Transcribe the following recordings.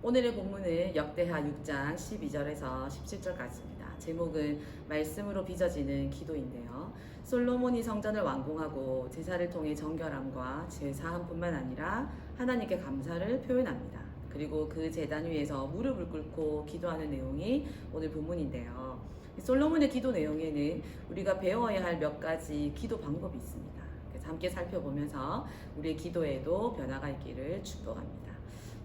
오늘의 본문은 역대하 6장 12절에서 17절까지입니다. 제목은 말씀으로 빚어지는 기도인데요. 솔로몬이 성전을 완공하고 제사를 통해 정결함과 제사함뿐만 아니라 하나님께 감사를 표현합니다. 그리고 그 제단 위에서 무릎을 꿇고 기도하는 내용이 오늘 본문인데요. 솔로몬의 기도 내용에는 우리가 배워야 할 몇 가지 기도 방법이 있습니다. 그래서 함께 살펴보면서 우리의 기도에도 변화가 있기를 축복합니다.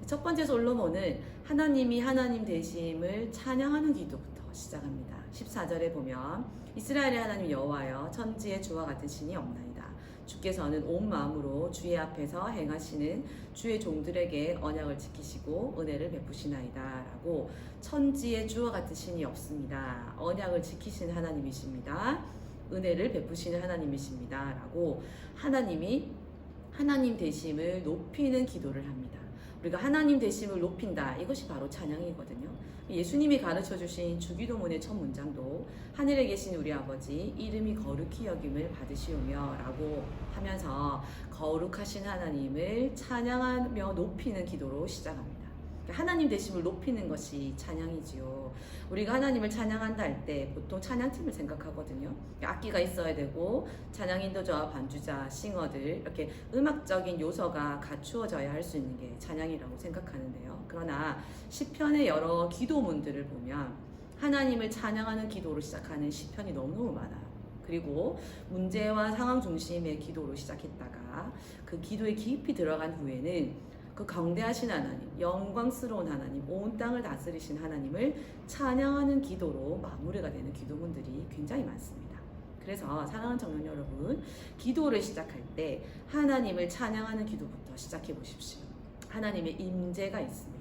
첫 번째 솔로몬은 하나님이 하나님 되심을 찬양하는 기도부터 시작합니다. 14절에 보면 이스라엘의 하나님 여호와여 천지의 주와 같은 신이 없나이다. 주께서는 온 마음으로 주의 앞에서 행하시는 주의 종들에게 언약을 지키시고 은혜를 베푸시나이다 라고 천지의 주와 같은 신이 없습니다. 언약을 지키시는 하나님이십니다. 은혜를 베푸시는 하나님이십니다 라고 하나님이 하나님 되심을 높이는 기도를 합니다. 우리가 하나님 되심을 높인다. 이것이 바로 찬양이거든요. 예수님이 가르쳐 주신 주기도문의 첫 문장도 하늘에 계신 우리 아버지 이름이 거룩히 여김을 받으시오며 라고 하면서 거룩하신 하나님을 찬양하며 높이는 기도로 시작합니다. 하나님 되심을 높이는 것이 찬양이지요. 우리가 하나님을 찬양한다 할 때 보통 찬양팀을 생각하거든요. 악기가 있어야 되고 찬양 인도자와 반주자, 싱어들 이렇게 음악적인 요소가 갖추어져야 할 수 있는 게 찬양이라고 생각하는데요. 그러나 시편의 여러 기도문들을 보면 하나님을 찬양하는 기도로 시작하는 시편이 너무너무 많아요. 그리고 문제와 상황 중심의 기도로 시작했다가 그 기도에 깊이 들어간 후에는 그 강대하신 하나님, 영광스러운 하나님, 온 땅을 다스리신 하나님을 찬양하는 기도로 마무리가 되는 기도문들이 굉장히 많습니다. 그래서 사랑하는 청년 여러분, 기도를 시작할 때 하나님을 찬양하는 기도부터 시작해 보십시오. 하나님의 임재가 있습니다.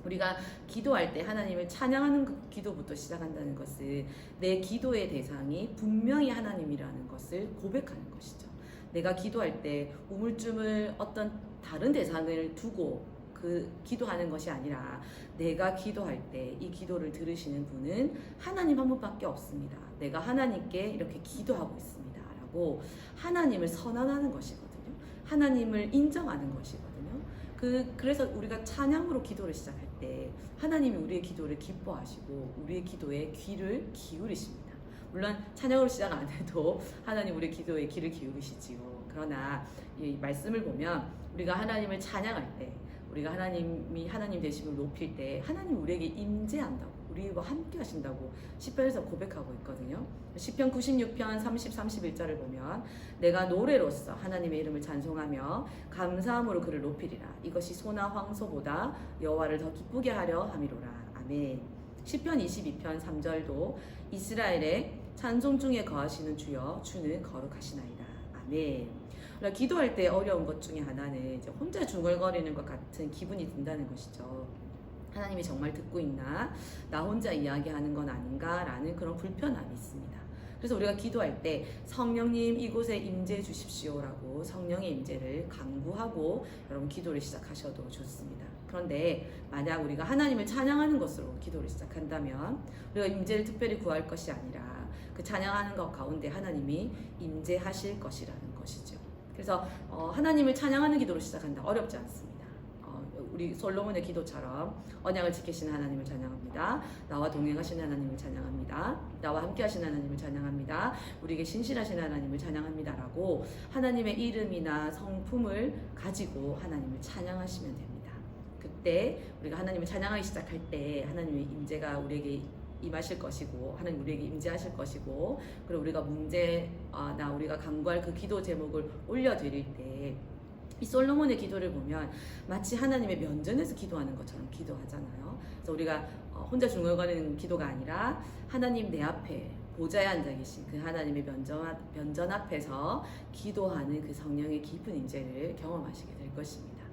우리가 기도할 때 하나님을 찬양하는 그 기도부터 시작한다는 것은 내 기도의 대상이 분명히 하나님이라는 것을 고백하는 것이죠. 내가 기도할 때 우물쭈물 어떤 다른 대상을 두고 그 기도하는 것이 아니라 내가 기도할 때 이 기도를 들으시는 분은 하나님 한 분밖에 없습니다. 내가 하나님께 이렇게 기도하고 있습니다. 라고 하나님을 선언하는 것이거든요. 하나님을 인정하는 것이거든요. 그래서 우리가 찬양으로 기도를 시작할 때 하나님이 우리의 기도를 기뻐하시고 우리의 기도에 귀를 기울이십니다. 물론 찬양으로 시작 안 해도 하나님 우리의 기도에 귀를 기울이시지요. 그러나 이 말씀을 보면 우리가 하나님을 찬양할 때 우리가 하나님이 하나님 되심을 높일 때 하나님 우리에게 임재한다고 우리와 함께 하신다고 시편에서 고백하고 있거든요. 시편 96편 30, 31절을 보면 내가 노래로서 하나님의 이름을 찬송하며 감사함으로 그를 높이리라. 이것이 소나 황소보다 여호와를 더 기쁘게 하려 함이로라. 아멘. 시편 22편 3절도 이스라엘의 찬송 중에 거하시는 주여 주는 거룩하시나이다. 아멘. 기도할 때 어려운 것 중에 하나는 이제 혼자 중얼거리는 것 같은 기분이 든다는 것이죠. 하나님이 정말 듣고 있나? 나 혼자 이야기하는 건 아닌가? 라는 그런 불편함이 있습니다. 그래서 우리가 기도할 때 성령님 이곳에 임재해 주십시오라고 성령의 임재를 강구하고 여러분 기도를 시작하셔도 좋습니다. 그런데 만약 우리가 하나님을 찬양하는 것으로 기도를 시작한다면 우리가 임재를 특별히 구할 것이 아니라 그 찬양하는 것 가운데 하나님이 임재하실 것이라는 것이죠. 그래서 하나님을 찬양하는 기도로 시작한다. 어렵지 않습니다. 우리 솔로몬의 기도처럼 언약을 지키시는 하나님을 찬양합니다. 나와 동행하시는 하나님을 찬양합니다. 나와 함께 하시는 하나님을 찬양합니다. 우리에게 신실하신 하나님을 찬양합니다. 라고 하나님의 이름이나 성품을 가지고 하나님을 찬양하시면 됩니다. 그때 우리가 하나님을 찬양하기 시작할 때 하나님의 임재가 우리에게 임하실 것이고 하나님 우리에게 임재하실 것이고 그리고 우리가 문제나 우리가 간구할 그 기도 제목을 올려드릴 때 이 솔로몬의 기도를 보면 마치 하나님의 면전에서 기도하는 것처럼 기도하잖아요. 그래서 우리가 혼자 중얼거리는 기도가 아니라 하나님 내 앞에 보좌에 앉아 계신 그 하나님의 면전 앞에서 기도하는 그 성령의 깊은 임재를 경험하시게 될 것입니다.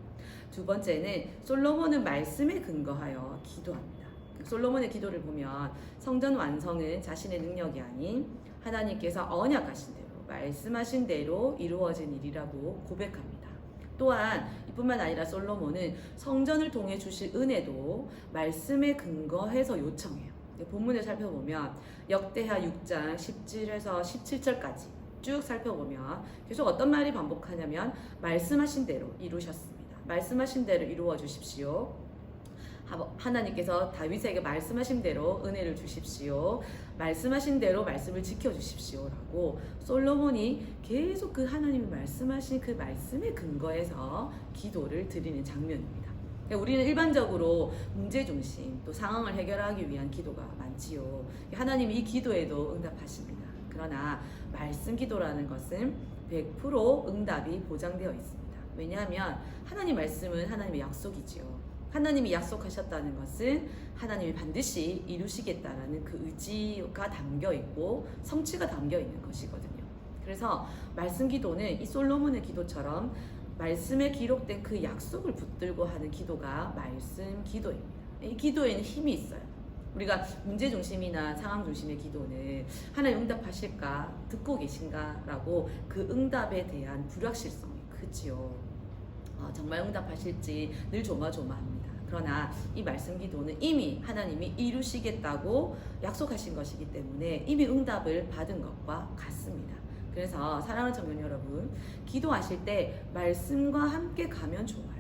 두 번째는 솔로몬은 말씀에 근거하여 기도합니다. 솔로몬의 기도를 보면 성전 완성은 자신의 능력이 아닌 하나님께서 언약하신 대로 말씀하신 대로 이루어진 일이라고 고백합니다. 또한 이뿐만 아니라 솔로몬은 성전을 통해 주실 은혜도 말씀에 근거해서 요청해요. 본문을 살펴보면 역대하 6장 17에서 17절까지 쭉 살펴보면 계속 어떤 말이 반복하냐면 말씀하신 대로 이루셨습니다. 말씀하신 대로 이루어 주십시오. 하나님께서 다윗에게 말씀하신 대로 은혜를 주십시오. 말씀하신 대로 말씀을 지켜주십시오. 라고 솔로몬이 계속 그 하나님이 말씀하신 그 말씀에 근거해서 기도를 드리는 장면입니다. 우리는 일반적으로 문제중심 또 상황을 해결하기 위한 기도가 많지요. 하나님이 이 기도에도 응답하십니다. 그러나 말씀 기도라는 것은 100% 응답이 보장되어 있습니다. 왜냐하면 하나님 말씀은 하나님의 약속이지요. 하나님이 약속하셨다는 것은 하나님이 반드시 이루시겠다라는 그 의지가 담겨 있고 성취가 담겨 있는 것이거든요. 그래서 말씀 기도는 이 솔로몬의 기도처럼 말씀에 기록된 그 약속을 붙들고 하는 기도가 말씀 기도입니다. 이 기도에는 힘이 있어요. 우리가 문제 중심이나 상황 중심의 기도는 하나님 응답하실까, 듣고 계신가 라고 그 응답에 대한 불확실성이 크지요. 정말 응답하실지 늘 조마조마합니다. 그러나 이 말씀 기도는 이미 하나님이 이루시겠다고 약속하신 것이기 때문에 이미 응답을 받은 것과 같습니다. 그래서 사랑하는 청년 여러분, 기도하실 때 말씀과 함께 가면 좋아요.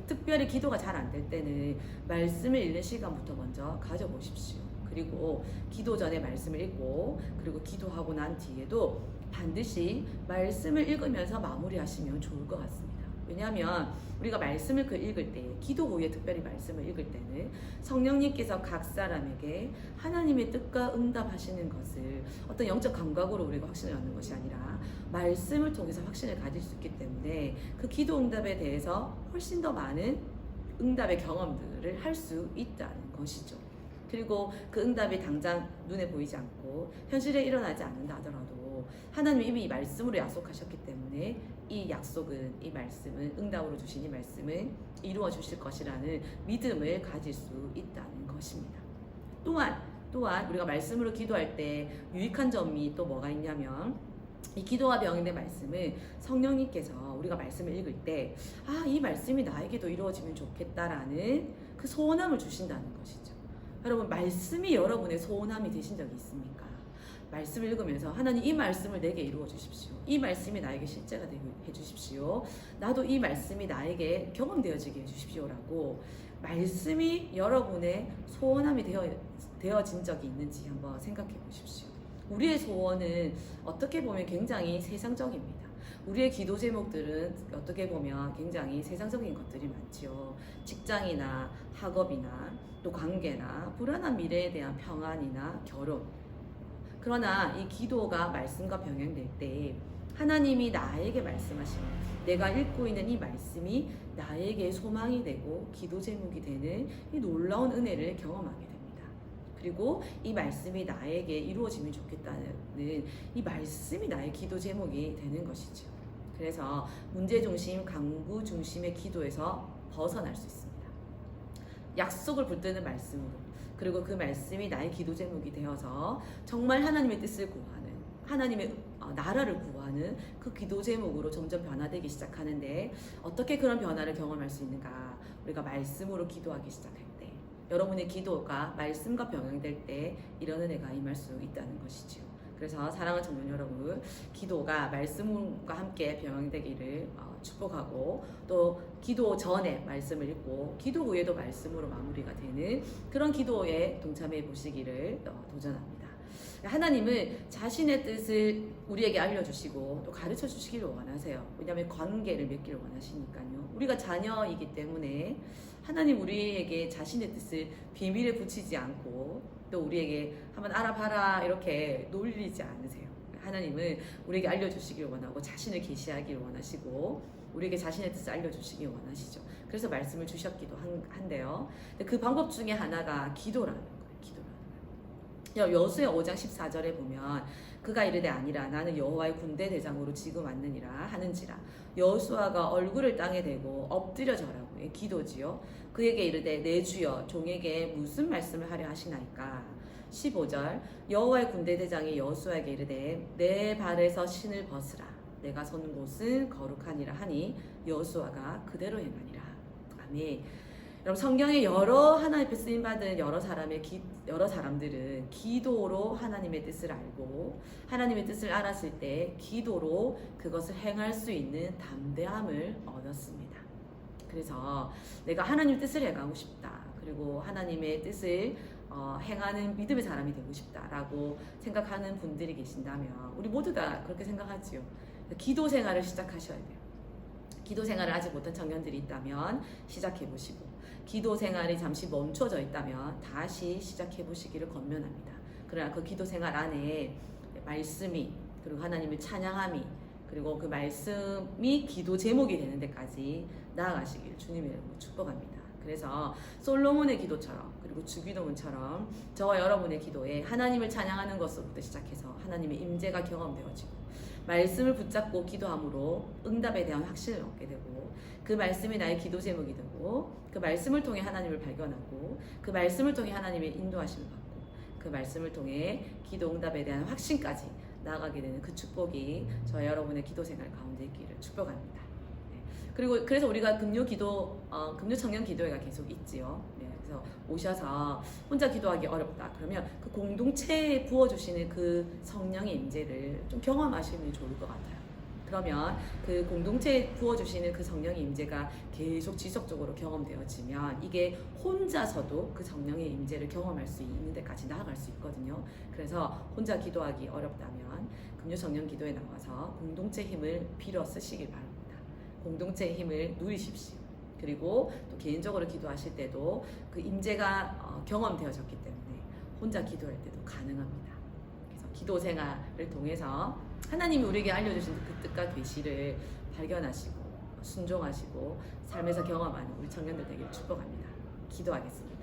특별히 기도가 잘 안 될 때는 말씀을 읽는 시간부터 먼저 가져보십시오. 그리고 기도 전에 말씀을 읽고 그리고 기도하고 난 뒤에도 반드시 말씀을 읽으면서 마무리하시면 좋을 것 같습니다. 왜냐하면 우리가 말씀을 읽을 때, 기도 후에 특별히 말씀을 읽을 때는 성령님께서 각 사람에게 하나님의 뜻과 응답하시는 것을 어떤 영적 감각으로 우리가 확신을 갖는 것이 아니라 말씀을 통해서 확신을 가질 수 있기 때문에 그 기도 응답에 대해서 훨씬 더 많은 응답의 경험들을 할 수 있다는 것이죠. 그리고 그 응답이 당장 눈에 보이지 않고 현실에 일어나지 않는다 하더라도 하나님이 이미 말씀으로 약속하셨기 때문에 이 약속은, 이 말씀은, 응답으로 주신 이 말씀은 이루어 주실 것이라는 믿음을 가질 수 있다는 것입니다. 또한 우리가 말씀으로 기도할 때 유익한 점이 또 뭐가 있냐면, 이 기도와 병인의 말씀은 성령님께서 우리가 말씀을 읽을 때 이 말씀이 나에게도 이루어지면 좋겠다라는 그 소원함을 주신다는 것이죠. 여러분, 말씀이 여러분의 소원함이 되신 적이 있습니까? 말씀을 읽으면서 하나님, 이 말씀을 내게 이루어 주십시오. 이 말씀이 나에게 실제가 되게 해주십시오. 나도 이 말씀이 나에게 경험되어지게 해주십시오라고 말씀이 여러분의 소원함이 되어진 적이 있는지 한번 생각해 보십시오. 우리의 소원은 어떻게 보면 굉장히 세상적입니다. 우리의 기도 제목들은 어떻게 보면 굉장히 세상적인 것들이 많지요. 직장이나 학업이나 또 관계나 불안한 미래에 대한 평안이나 결혼. 그러나 이 기도가 말씀과 병행될 때 하나님이 나에게 말씀하시는, 내가 읽고 있는 이 말씀이 나에게 소망이 되고 기도 제목이 되는 이 놀라운 은혜를 경험하게 됩니다. 그리고 이 말씀이 나에게 이루어지면 좋겠다는 이 말씀이 나의 기도 제목이 되는 것이죠. 그래서 문제 중심, 강구 중심의 기도에서 벗어날 수 있습니다. 약속을 붙드는 말씀으로, 그리고 그 말씀이 나의 기도 제목이 되어서 정말 하나님의 뜻을 구하는, 하나님의 나라를 구하는 그 기도 제목으로 점점 변화되기 시작하는데, 어떻게 그런 변화를 경험할 수 있는가? 우리가 말씀으로 기도하기 시작할 때, 여러분의 기도가 말씀과 병행될 때 이런 은혜가 임할 수 있다는 것이죠. 그래서 사랑하는 청년 여러분, 기도가 말씀과 함께 병행되기를 축복하고, 또 기도 전에 말씀을 읽고 기도 후에도 말씀으로 마무리가 되는 그런 기도에 동참해 보시기를 도전합니다. 하나님은 자신의 뜻을 우리에게 알려주시고 또 가르쳐 주시기를 원하세요. 왜냐하면 관계를 맺기를 원하시니까요. 우리가 자녀이기 때문에 하나님 우리에게 자신의 뜻을 비밀에 붙이지 않고 또 우리에게 한번 알아봐라 이렇게 놀리지 않으세요. 하나님은 우리에게 알려주시기를 원하고 자신을 계시하기를 원하시고 우리에게 자신의 뜻을 알려주시길 원하시죠. 그래서 말씀을 주셨기도 한데요. 그 방법 중에 하나가 기도라는 거예요. 여호수아 5장 14절에 보면 그가 이르되 아니라 나는 여호와의 군대 대장으로 지금 왔느니라 하는지라. 여호수아가 얼굴을 땅에 대고 엎드려 절하고, 기도지요. 그에게 이르되 내 주여 종에게 무슨 말씀을 하려 하시나이까. 15절 여호와의 군대 대장이 여호수아에게 이르되 내 발에서 신을 벗으라. 내가 선 곳은 거룩하니라 하니 여호수아가 그대로 행하니라. 아멘. 여러분, 성경에 여러 하나님 앞에 쓰임받은 여러 사람들은 기도로 하나님의 뜻을 알고 하나님의 뜻을 알았을 때 기도로 그것을 행할 수 있는 담대함을 얻었습니다. 그래서 내가 하나님 뜻을 행하고 싶다. 그리고 하나님의 뜻을 행하는 믿음의 사람이 되고 싶다라고 생각하는 분들이 계신다면 우리 모두 다 그렇게 생각하지요. 기도 생활을 시작하셔야 돼요. 기도 생활을 아직 못한 청년들이 있다면 시작해 보시고, 기도 생활이 잠시 멈춰져 있다면 다시 시작해 보시기를 권면합니다. 그러나 그 기도 생활 안에 말씀이, 그리고 하나님을 찬양함이, 그리고 그 말씀이 기도 제목이 되는 데까지 나아가시길 주님의 이름으로 축복합니다. 그래서 솔로몬의 기도처럼, 그리고 주기도문처럼 저와 여러분의 기도에 하나님을 찬양하는 것으로부터 시작해서 하나님의 임재가 경험되어지고, 말씀을 붙잡고 기도함으로 응답에 대한 확신을 얻게 되고, 그 말씀이 나의 기도 제목이 되고, 그 말씀을 통해 하나님을 발견하고, 그 말씀을 통해 하나님의 인도하심을 받고, 그 말씀을 통해 기도 응답에 대한 확신까지 나아가게 되는 그 축복이 저와 여러분의 기도 생활 가운데 있기를 축복합니다. 네. 그리고 그래서 우리가 금요 청년 기도회가 계속 있지요. 네. 그래서 오셔서 혼자 기도하기 어렵다 그러면 그 공동체에 부어주시는 그 성령의 임재를 좀 경험하시면 좋을 것 같아요. 그러면 그 공동체에 부어주시는 그 성령의 임재가 계속 지속적으로 경험되어지면 이게 혼자서도 그 성령의 임재를 경험할 수 있는 데까지 나아갈 수 있거든요. 그래서 혼자 기도하기 어렵다면 금요 청년 기도에 나와서 공동체 힘을 빌어 쓰시길 바랍니다. 공동체의 힘을 누리십시오. 그리고 또 개인적으로 기도하실 때도 그 임재가 경험되어졌기 때문에 혼자 기도할 때도 가능합니다. 그래서 기도 생활을 통해서 하나님이 우리에게 알려주신 그 뜻과 계시를 발견하시고 순종하시고 삶에서 경험하는 우리 청년들 되기를 축복합니다. 기도하겠습니다.